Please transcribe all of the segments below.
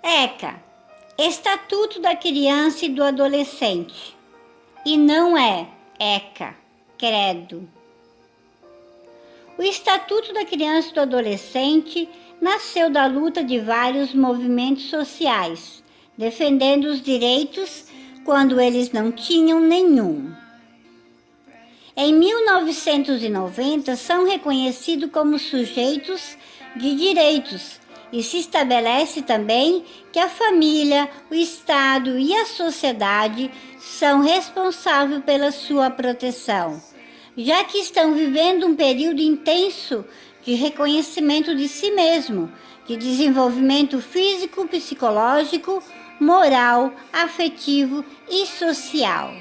ECA, Estatuto da Criança e do Adolescente, e não é ECA, credo. O Estatuto da Criança e do Adolescente nasceu da luta de vários movimentos sociais, defendendo os direitos quando eles não tinham nenhum. Em 1990, são reconhecidos como sujeitos de direitos e se estabelece também que a família, o Estado e a sociedade são responsáveis pela sua proteção, já que estão vivendo um período intenso de reconhecimento de si mesmo, de desenvolvimento físico, psicológico, moral, afetivo e social.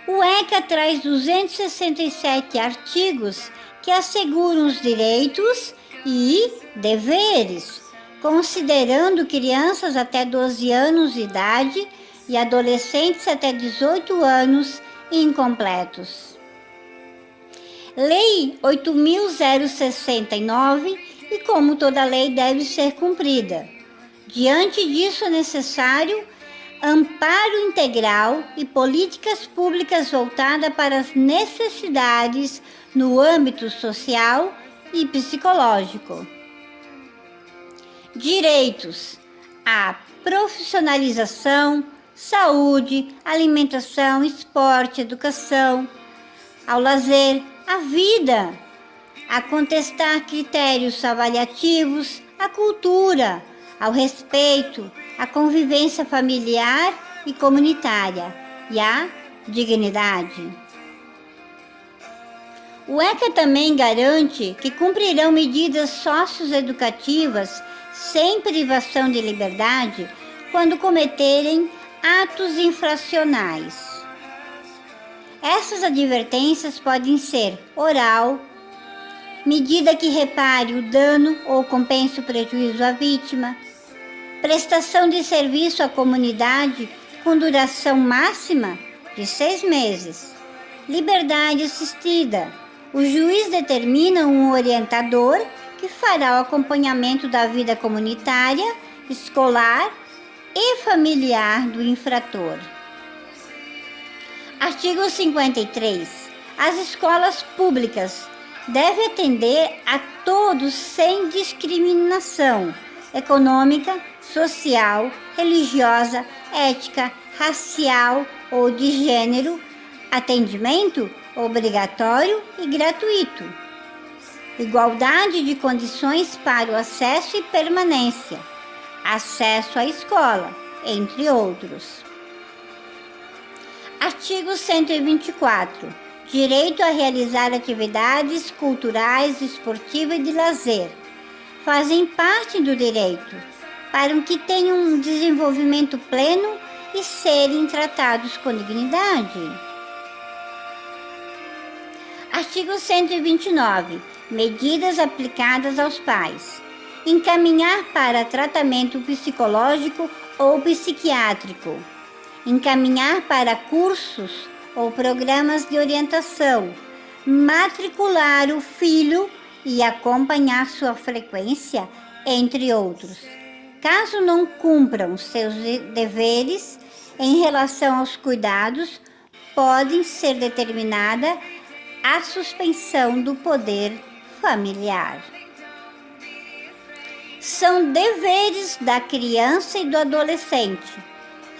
O ECA traz 267 artigos que asseguram os direitos e deveres, considerando crianças até 12 anos de idade e adolescentes até 18 anos incompletos. Lei 8.069, e como toda lei deve ser cumprida. Diante disso é necessário amparo integral e políticas públicas voltadas para as necessidades no âmbito social e psicológico. Direitos à profissionalização, saúde, alimentação, esporte, educação, ao lazer, à vida, a contestar critérios avaliativos, à cultura, ao respeito, à convivência familiar e comunitária e à dignidade. O ECA também garante que cumprirão medidas socioeducativas sem privação de liberdade quando cometerem atos infracionais. Essas advertências podem ser oral, medida que repare o dano ou compense o prejuízo à vítima, prestação de serviço à comunidade com duração máxima de 6 meses, liberdade assistida. O juiz determina um orientador que fará o acompanhamento da vida comunitária, escolar e familiar do infrator. Artigo 53. As escolas públicas devem atender a todos sem discriminação econômica, social, religiosa, ética, racial ou de gênero, atendimento obrigatório e gratuito, igualdade de condições para o acesso e permanência, acesso à escola, entre outros. Artigo 124. Direito a realizar atividades culturais, esportivas e de lazer. Fazem parte do direito, para que tenham um desenvolvimento pleno e serem tratados com dignidade. Artigo 129. Medidas aplicadas aos pais. Encaminhar para tratamento psicológico ou psiquiátrico. Encaminhar para cursos ou programas de orientação. Matricular o filho e acompanhar sua frequência, entre outros. Caso não cumpram seus deveres em relação aos cuidados, pode ser determinada a suspensão do poder familiar. São deveres da criança e do adolescente: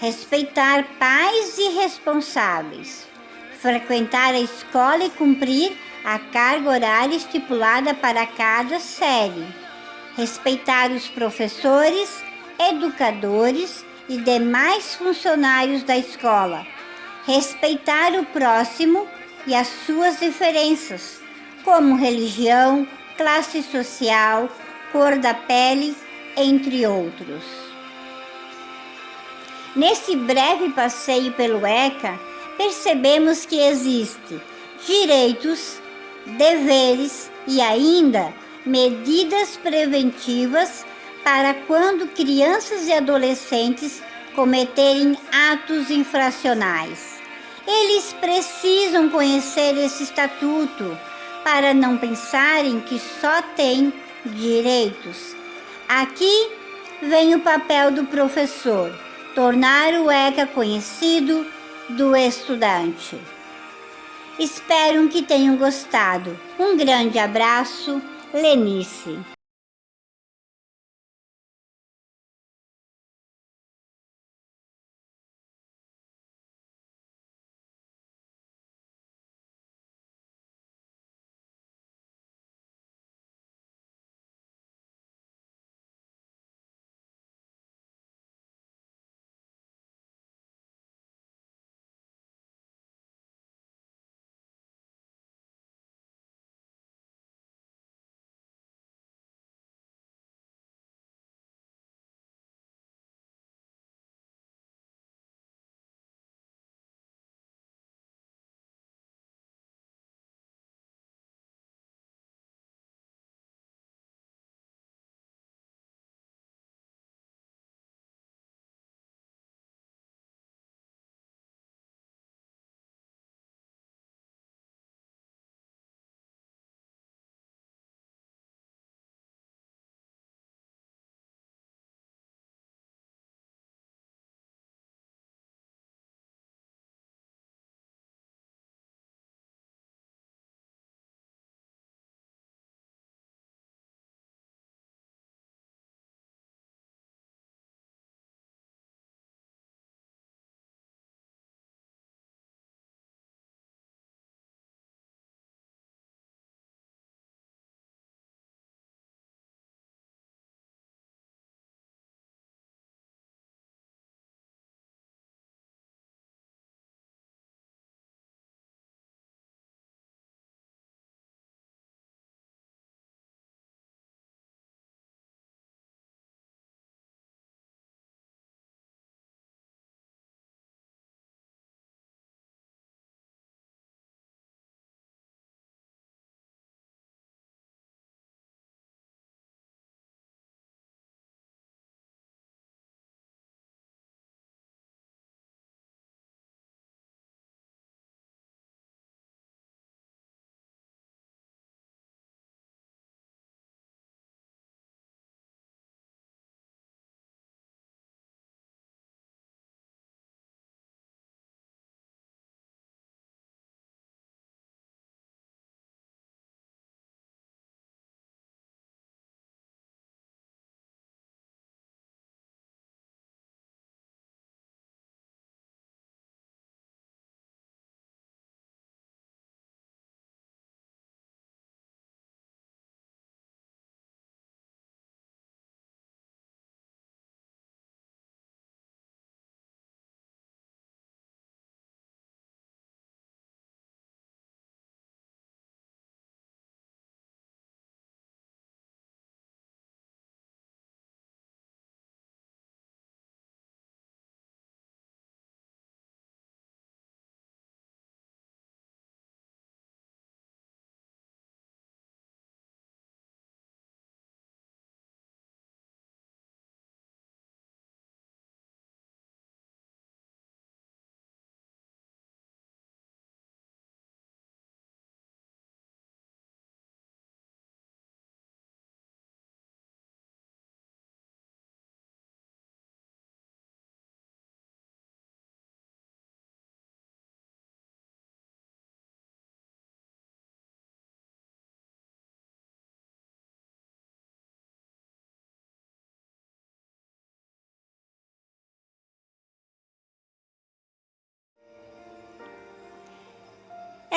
respeitar pais e responsáveis, frequentar a escola e cumprir a carga horária estipulada para cada série, respeitar os professores, educadores e demais funcionários da escola, respeitar o próximo e as suas diferenças, como religião, classe social, cor da pele, entre outros. Nesse breve passeio pelo ECA, percebemos que existem direitos, deveres e ainda medidas preventivas para quando crianças e adolescentes cometerem atos infracionais. Eles precisam conhecer esse estatuto para não pensarem que só têm direitos. Aqui vem o papel do professor, tornar o ECA conhecido do estudante. Espero que tenham gostado. Um grande abraço, Lenice.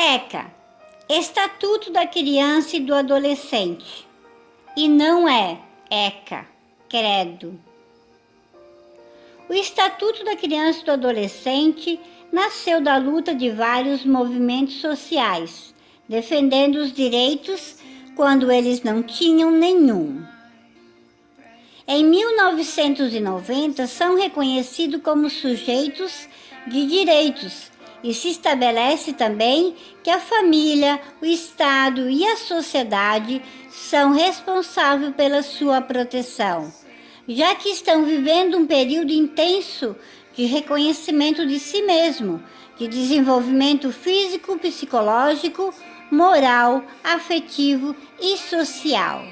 ECA, Estatuto da Criança e do Adolescente, e não é ECA, credo. O Estatuto da Criança e do Adolescente nasceu da luta de vários movimentos sociais, defendendo os direitos quando eles não tinham nenhum. Em 1990, são reconhecidos como sujeitos de direitos e se estabelece também que a família, o Estado e a sociedade são responsáveis pela sua proteção, já que estão vivendo um período intenso de reconhecimento de si mesmo, de desenvolvimento físico, psicológico, moral, afetivo e social.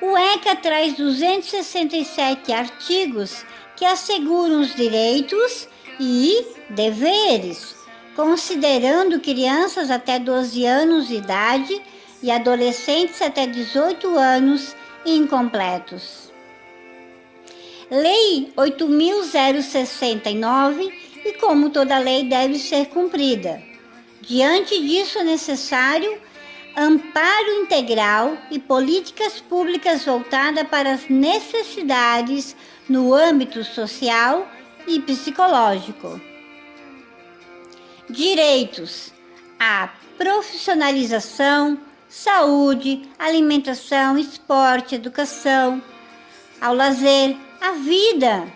O ECA traz 267 artigos que asseguram os direitos e deveres, considerando crianças até 12 anos de idade e adolescentes até 18 anos incompletos. Lei 8.069, e como toda lei deve ser cumprida. Diante disso é necessário amparo integral e políticas públicas voltadas para as necessidades no âmbito social e psicológico. Direitos à profissionalização, saúde, alimentação, esporte, educação, ao lazer, à vida,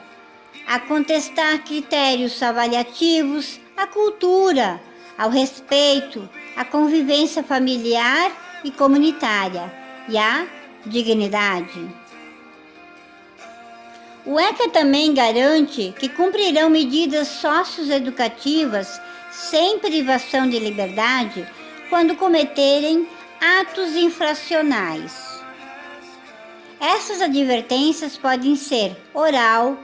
a contestar critérios avaliativos, à cultura, ao respeito, à convivência familiar e comunitária e à dignidade. O ECA também garante que cumprirão medidas socioeducativas sem privação de liberdade quando cometerem atos infracionais. Essas advertências podem ser oral,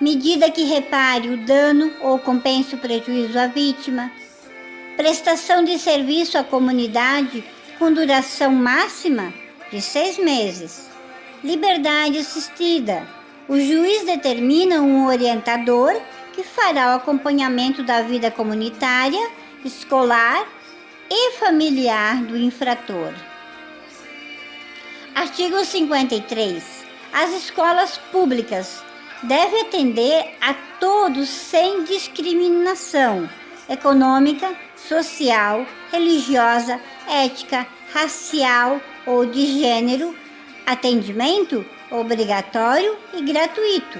medida que repare o dano ou compense o prejuízo à vítima, prestação de serviço à comunidade com duração máxima de 6 meses, liberdade assistida. O juiz determina um orientador que fará o acompanhamento da vida comunitária, escolar e familiar do infrator. Artigo 53. As escolas públicas devem atender a todos sem discriminação econômica, social, religiosa, ética, racial ou de gênero. Atendimento obrigatório e gratuito.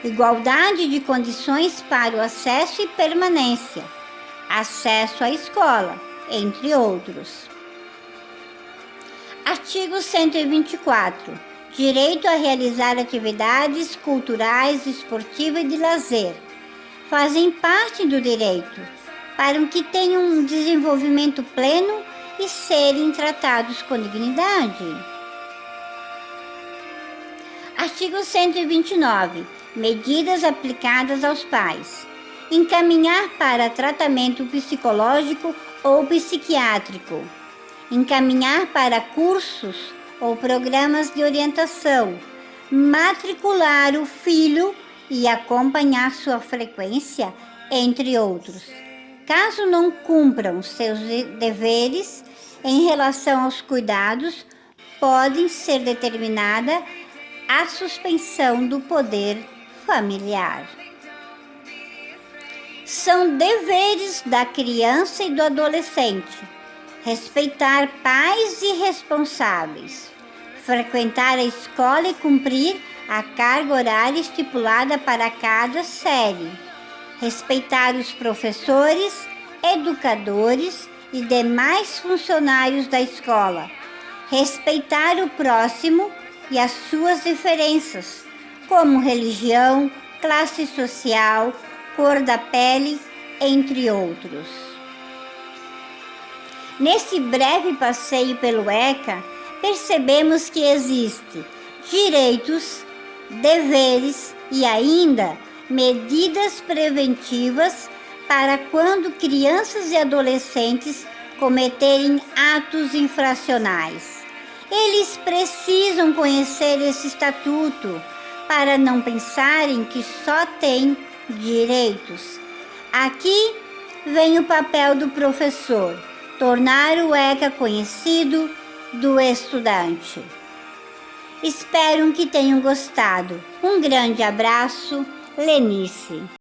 Igualdade de condições para o acesso e permanência. Acesso à escola, entre outros. Artigo 124. Direito a realizar atividades culturais, esportivas e de lazer. Fazem parte do direito, para que tenham um desenvolvimento pleno e serem tratados com dignidade. Artigo 129. Medidas aplicadas aos pais. Encaminhar para tratamento psicológico ou psiquiátrico. Encaminhar para cursos ou programas de orientação. Matricular o filho e acompanhar sua frequência, entre outros. Caso não cumpram seus deveres em relação aos cuidados, pode ser determinada a suspensão do poder familiar. São deveres da criança e do adolescente respeitar pais e responsáveis, frequentar a escola e cumprir a carga horária estipulada para cada série, respeitar os professores, educadores e demais funcionários da escola, respeitar o próximo e as suas diferenças, como religião, classe social, cor da pele, entre outros. Nesse breve passeio pelo ECA, percebemos que existem direitos, deveres e ainda medidas preventivas para quando crianças e adolescentes cometerem atos infracionais. Eles precisam conhecer esse estatuto para não pensarem que só têm direitos. Aqui vem o papel do professor, tornar o ECA conhecido do estudante. Espero que tenham gostado. Um grande abraço, Lenice.